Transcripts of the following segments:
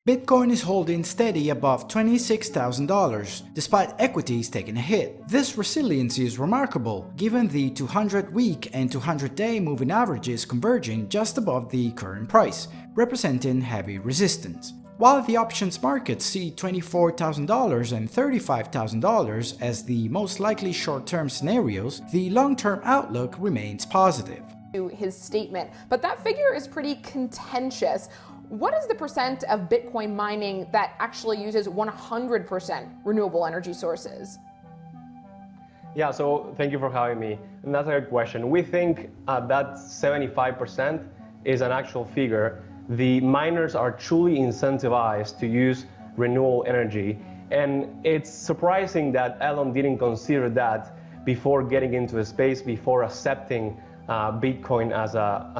Bitcoin is holding steady above $26,000, despite equities taking a hit. This resiliency is remarkable, given the 200-week and 200-day moving averages converging just above the current price, representing heavy resistance. While the options markets see $24,000 and $35,000 as the most likely short-term scenarios, the long-term outlook remains positive. His statement, but that figure is pretty contentious. What is the percent of Bitcoin mining that actually uses 100% renewable energy sources? Yeah, so thank you for having me. And that's a good question. We think that 75% is an actual figure. The miners are truly incentivized to use renewable energy. And it's surprising that Elon didn't consider that before getting into the space, before accepting Bitcoin as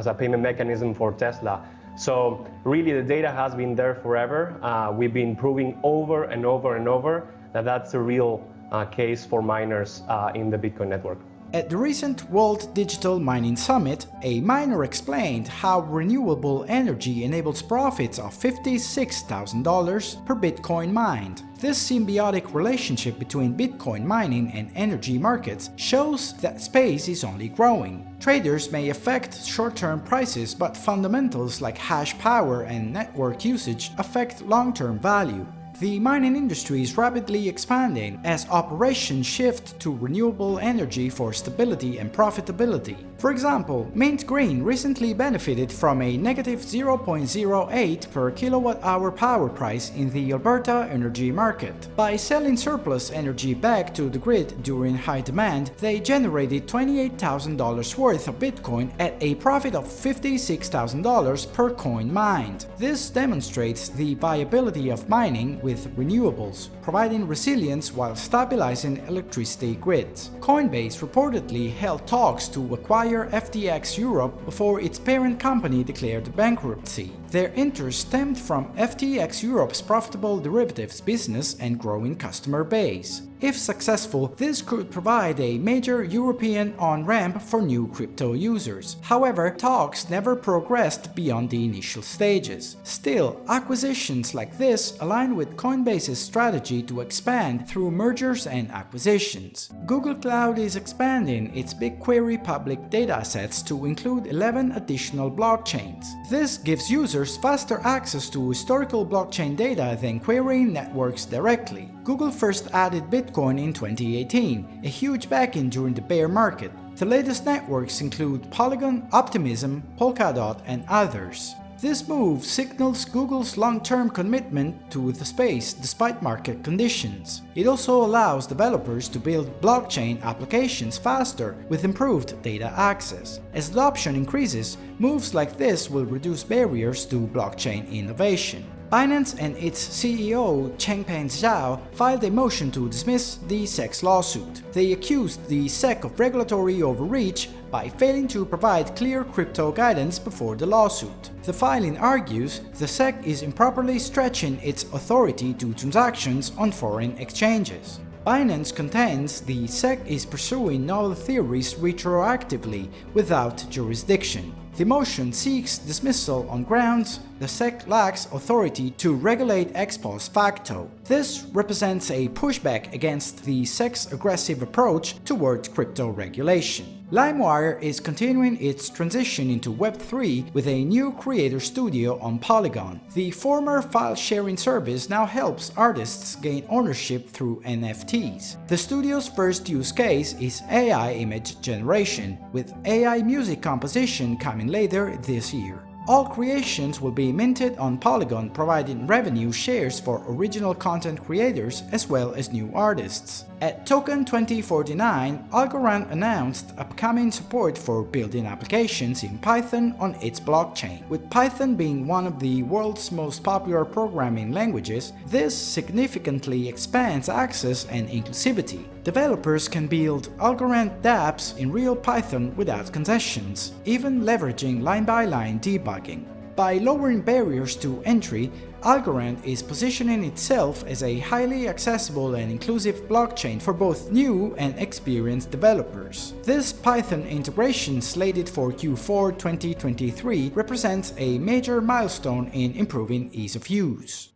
a payment mechanism for Tesla. So really the data has been there forever. We've been proving over and over and over that that's a real case for miners in the Bitcoin network. At the recent World Digital Mining Summit, a miner explained how renewable energy enables profits of $56,000 per Bitcoin mined. This symbiotic relationship between Bitcoin mining and energy markets shows that space is only growing. Traders may affect short-term prices, but fundamentals like hash power and network usage affect long-term value. The mining industry is rapidly expanding as operations shift to renewable energy for stability and profitability. For example, Mint Green recently benefited from a negative 0.08 per kilowatt-hour power price in the Alberta energy market. By selling surplus energy back to the grid during high demand, they generated $28,000 worth of Bitcoin at a profit of $56,000 per coin mined. This demonstrates the viability of mining with renewables, providing resilience while stabilizing electricity grids. Coinbase reportedly held talks to acquire FTX Europe before its parent company declared bankruptcy. Their interest stemmed from FTX Europe's profitable derivatives business and growing customer base. If successful, this could provide a major European on-ramp for new crypto users. However, talks never progressed beyond the initial stages. Still, acquisitions like this align with Coinbase's strategy to expand through mergers and acquisitions. Google Cloud is expanding its BigQuery public datasets to include 11 additional blockchains. This gives users faster access to historical blockchain data than querying networks directly. Google first added Bitcoin in 2018, a huge back-in during the bear market. The latest networks include Polygon, Optimism, Polkadot, and others. This move signals Google's long-term commitment to the space despite market conditions. It also allows developers to build blockchain applications faster with improved data access. As adoption increases, moves like this will reduce barriers to blockchain innovation. Binance and its CEO Changpeng Zhao filed a motion to dismiss the SEC's lawsuit. They accused the SEC of regulatory overreach by failing to provide clear crypto guidance before the lawsuit. The filing argues the SEC is improperly stretching its authority to transactions on foreign exchanges. Binance contends the SEC is pursuing novel theories retroactively without jurisdiction. The motion seeks dismissal on grounds the SEC lacks authority to regulate ex post facto. This represents a pushback against the SEC's aggressive approach towards crypto regulation. LimeWire is continuing its transition into Web3 with a new creator studio on Polygon. The former file-sharing service now helps artists gain ownership through NFTs. The studio's first use case is AI image generation, with AI music composition coming later this year. All creations will be minted on Polygon, providing revenue shares for original content creators as well as new artists. At Token 2049, Algorand announced upcoming support for building applications in Python on its blockchain. With Python being one of the world's most popular programming languages, this significantly expands access and inclusivity. Developers can build Algorand dApps in real Python without concessions, even leveraging line-by-line debugging. By lowering barriers to entry, Algorand is positioning itself as a highly accessible and inclusive blockchain for both new and experienced developers. This Python integration, slated for Q4 2023, represents a major milestone in improving ease of use.